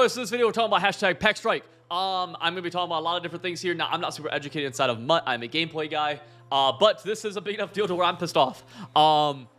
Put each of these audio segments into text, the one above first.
boys, so this video we're talking about hashtag Pack Strike. I'm going to be talking about a lot of different things here. Now, I'm not super educated inside of MUT. I'm a gameplay guy. But this is a big enough deal to where I'm pissed off. Hashtag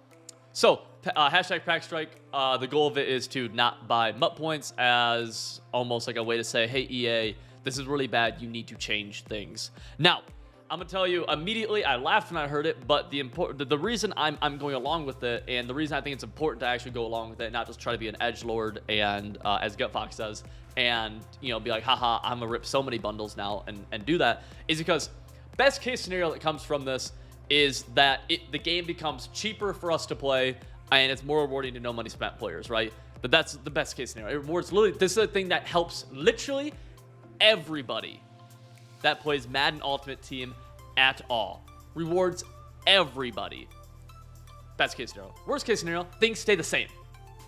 Pack Strike. The goal of it is to not buy MUT points as almost like a way to say, hey, EA, this is really bad. You need to change things. Now, I'm gonna tell you immediately. I laughed when I heard it, but the reason I'm going along with it, and the reason I think it's important to actually go along with it, not just try to be an edgelord and as Gutfox says, and be like, haha, I'm gonna rip so many bundles now and do that, is because best case scenario that comes from this is that the game becomes cheaper for us to play, and it's more rewarding to no money spent players, right? But that's the best case scenario. It rewards literally. This is a thing that helps literally everybody that plays Madden Ultimate Team at all. Rewards everybody. Best case scenario. Worst case scenario, things stay the same.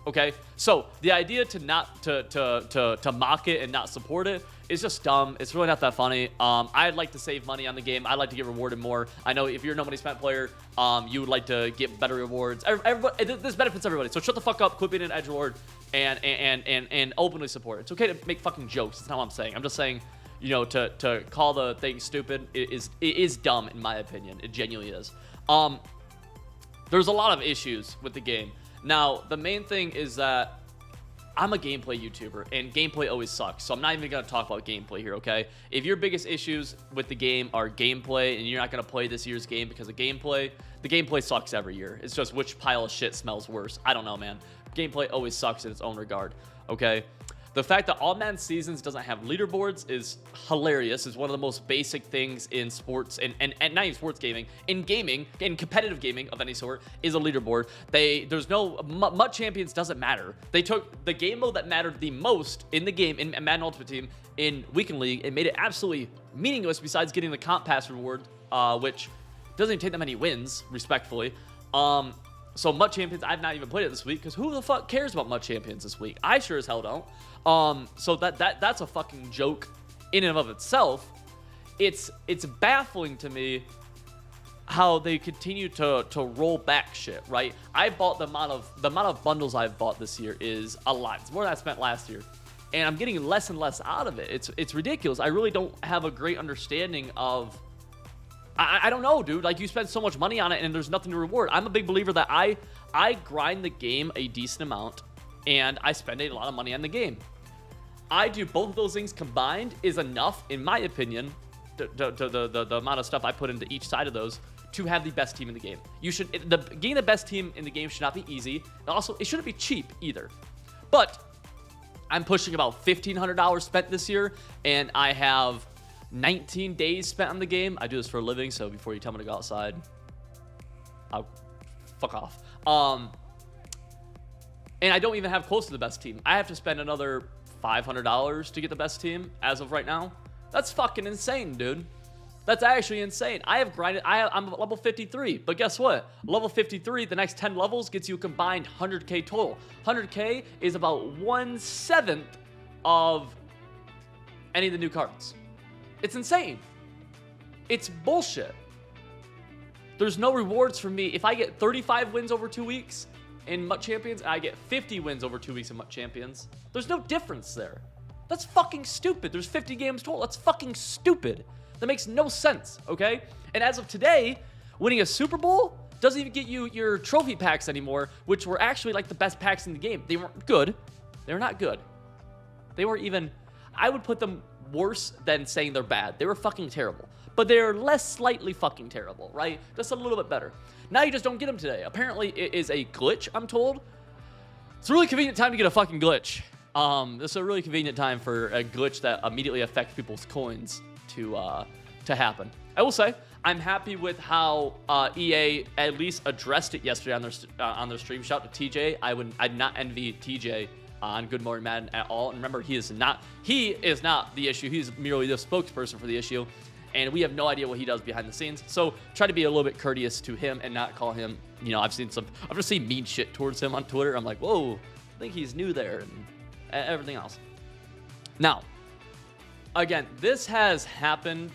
Okay? So the idea to not to mock it and not support it is just dumb. It's really not that funny. I'd like to save money on the game. I'd like to get rewarded more. I know if you're a no money spent player, you would like to get better rewards. Everybody, this benefits everybody. So shut the fuck up, quit being an edgelord, and openly support it. It's okay to make fucking jokes. That's not what I'm saying. I'm just saying, to call the thing stupid it is dumb in my opinion. It genuinely is. There's a lot of issues with the game. Now, the main thing is that I'm a gameplay YouTuber, and gameplay always sucks. So I'm not even going to talk about gameplay here, okay? If your biggest issues with the game are gameplay, and you're not going to play this year's game because of gameplay, the gameplay sucks every year. It's just which pile of shit smells worse. I don't know, man. Gameplay always sucks in its own regard, okay? The fact that All Madden Seasons doesn't have leaderboards is hilarious. It's one of the most basic things in sports, and not even sports gaming, in competitive gaming of any sort, is a leaderboard. There's no, MUT Champions doesn't matter. They took the game mode that mattered the most in the game, in Madden Ultimate Team, in Weekend League, and made it absolutely meaningless besides getting the comp pass reward, which doesn't even take that many wins, respectfully. So MUT Champions, I've not even played it this week because who the fuck cares about MUT Champions this week? I sure as hell don't. So that's a fucking joke in and of itself. It's baffling to me how they continue to roll back shit, right? I bought the amount of bundles I've bought this year is a lot. It's more than I spent last year, and I'm getting less and less out of it. It's ridiculous. I really don't have a great understanding of. I don't know, dude. Like, you spend so much money on it and there's nothing to reward. I'm a big believer that I grind the game a decent amount and I spend a lot of money on the game. I do both of those things combined is enough, in my opinion, the amount of stuff I put into each side of those to have the best team in the game. Getting the best team in the game should not be easy. And also, it shouldn't be cheap either. But I'm pushing about $1,500 spent this year, and I have 19 days spent on the game. I do this for a living, so before you tell me to go outside, I'll fuck off. And I don't even have close to the best team. I have to spend another $500 to get the best team as of right now. That's fucking insane, dude. That's actually insane. I have grinded. I'm level 53, but guess what? Level 53, the next 10 levels gets you a combined 100K total. 100K is about 1/7 of any of the new cards. It's insane. It's bullshit. There's no rewards for me. If I get 35 wins over 2 weeks in MUT Champions, and I get 50 wins over 2 weeks in MUT Champions, there's no difference there. That's fucking stupid. There's 50 games total. That's fucking stupid. That makes no sense, okay? And as of today, winning a Super Bowl doesn't even get you your trophy packs anymore, which were actually like the best packs in the game. They weren't good. They were not good. They were even, I would put them worse than saying they're bad. They were fucking terrible. But they're less slightly fucking terrible, right? Just a little bit better. Now you just don't get them today. Apparently it is a glitch, I'm told. It's a really convenient time to get a fucking glitch. This is a really convenient time for a glitch that immediately affects people's coins to happen. I will say, I'm happy with how EA at least addressed it yesterday on their stream. Shout out to TJ. I'd not envy TJ on Good Morning Madden at all. And remember, he is not the issue. He's merely the spokesperson for the issue, and we have no idea what he does behind the scenes. So try to be a little bit courteous to him and not call him, I've just seen mean shit towards him on Twitter. I'm like, whoa, I think he's new there, and everything else. Now, again, this has happened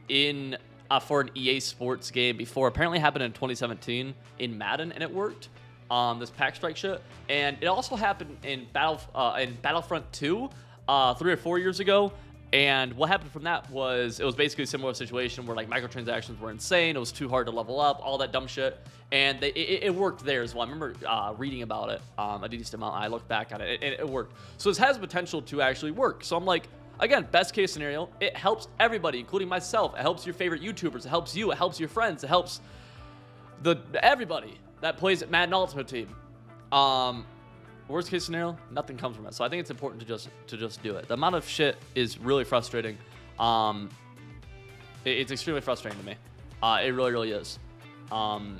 for an EA Sports game before. Apparently happened in 2017 in Madden, and it worked. This pack strike shit, and it also happened in Battlefront 2. 3 or 4 years ago. And what happened from that was it was basically a similar situation where like microtransactions were insane. It was too hard to level up, all that dumb shit. And it worked there as well. I remember reading about it a decent amount. I looked back on it and it worked. So this has potential to actually work. So I'm like, again, best case scenario, it helps everybody, including myself. It helps your favorite YouTubers. It helps you. It helps your friends. It helps everybody that plays at Madden Ultimate Team. Worst case scenario, nothing comes from it. So I think it's important to just do it. The amount of shit is really frustrating. It's extremely frustrating to me. It really, really is. I'm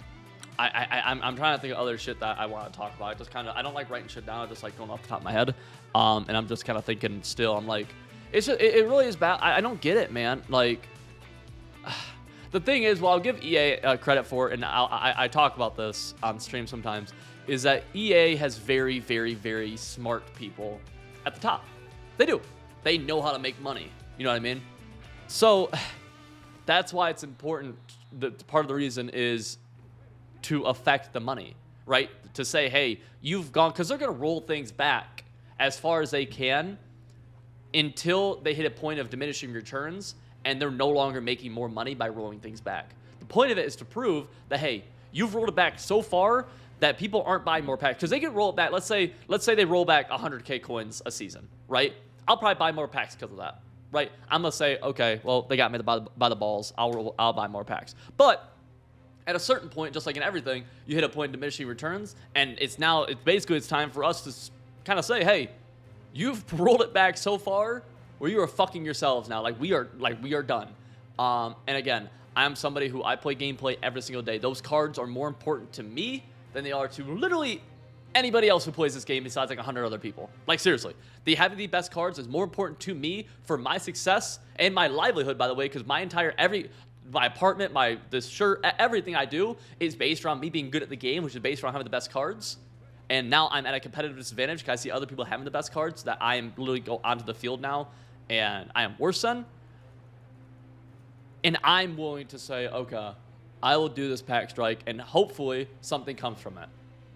trying to think of other shit that I want to talk about. I don't like writing shit down. I just like going off the top of my head. And I'm just kind of thinking still. I'm like, it really is bad. I don't get it, man. Like, the thing is, well, I'll give EA credit for it, and I talk about this on stream sometimes, is that EA has very, very, very smart people at the top. They do. They know how to make money. You know what I mean? So that's why it's important. Part of the reason is to affect the money, right? To say, hey, you've gone, because they're going to roll things back as far as they can until they hit a point of diminishing returns and they're no longer making more money by rolling things back. The point of it is to prove that, hey, you've rolled it back so far that people aren't buying more packs. Because they can roll it back. Let's say they roll back 100K coins a season, right? I'll probably buy more packs because of that, right? I'm going to say, okay, well, they got me by the balls. I'll buy more packs. But at a certain point, just like in everything, you hit a point of diminishing returns, and it's time for us to kind of say, hey, you've rolled it back so far where you are fucking yourselves now. We are done. And again, I'm somebody who I play gameplay every single day. Those cards are more important to me than they are to literally anybody else who plays this game besides like 100 other people. Like, seriously, having the best cards is more important to me for my success and my livelihood, by the way, because my apartment, this shirt, everything I do is based around me being good at the game, which is based around having the best cards. And now I'm at a competitive disadvantage because I see other people having the best cards that I am literally go onto the field now and I am worse than. And I'm willing to say, okay, I will do this pack strike and hopefully something comes from it,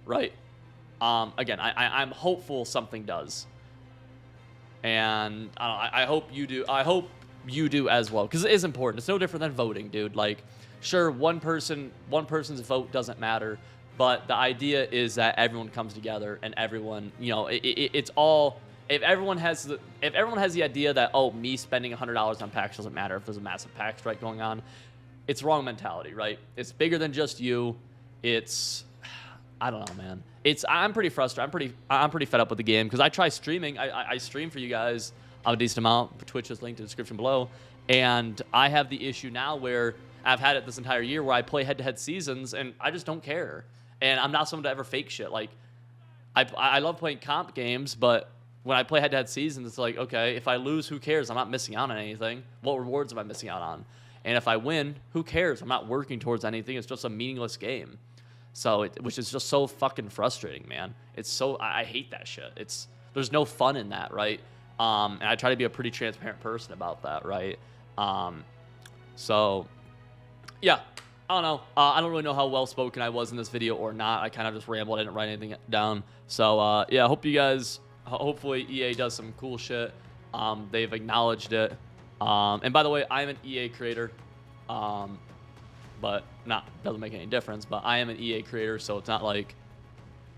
right? Again, I'm hopeful something does. And I hope you do. I hope you do as well, because it is important. It's no different than voting, dude. Like, sure, one person's vote doesn't matter, but the idea is that everyone comes together and everyone, it's all. If everyone has the idea that, oh, me spending $100 on packs doesn't matter if there's a massive pack strike going on, it's wrong mentality, right? It's bigger than just you. I don't know, man. I'm pretty frustrated. I'm pretty fed up with the game because I try streaming. I stream for you guys a decent amount. Twitch is linked in the description below. And I have the issue now where I've had it this entire year where I play head-to-head seasons and I just don't care. And I'm not someone to ever fake shit. Like, I love playing comp games, but when I play head-to-head seasons, it's like, okay, if I lose, who cares? I'm not missing out on anything. What rewards am I missing out on? And if I win, who cares? I'm not working towards anything. It's just a meaningless game. So, which is just so fucking frustrating, man. I hate that shit. There's no fun in that, right? And I try to be a pretty transparent person about that, right? So, yeah, I don't know. I don't really know how well-spoken I was in this video or not. I kind of just rambled. I didn't write anything down. So, yeah, I hope you guys, hopefully EA does some cool shit. They've acknowledged it. And by the way, I'm an EA creator. But doesn't make any difference. But I am an EA creator, so it's not like,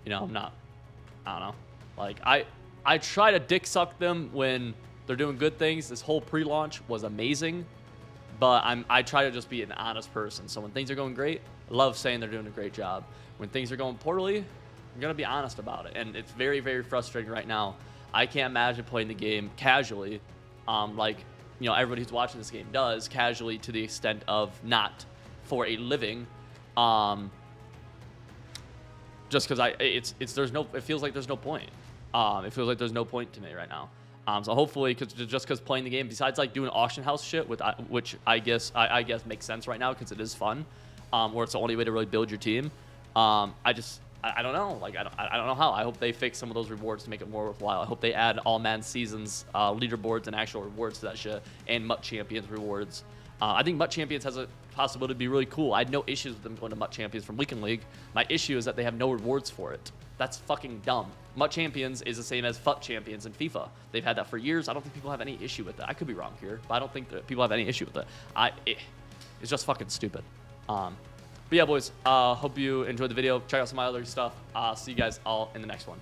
I don't know. Like, I try to dick suck them when they're doing good things. This whole pre-launch was amazing, but I try to just be an honest person. So when things are going great, I love saying they're doing a great job. When things are going poorly, I'm gonna be honest about it, and it's very, very frustrating right now. I can't imagine playing the game casually, like everybody who's watching this game does, casually to the extent of not for a living, just because it feels like there's no point. It feels like there's no point to me right now. So hopefully, because playing the game, besides like doing auction house shit, which I guess makes sense right now because it is fun, or it's the only way to really build your team. I don't know. Like, I don't know how. I hope they fix some of those rewards to make it more worthwhile. I hope they add all man seasons leaderboards and actual rewards to that shit, and MUT Champions rewards. I think MUT Champions has a possibility to be really cool. I had no issues with them going to MUT Champions from Weekend League. My issue is that they have no rewards for it. That's fucking dumb. MUT Champions is the same as FUT Champions in FIFA. They've had that for years. I don't think people have any issue with that. I could be wrong here, but I don't think that people have any issue with it. It's just fucking stupid. But yeah, boys, hope you enjoyed the video. Check out some of my other stuff. See you guys all in the next one.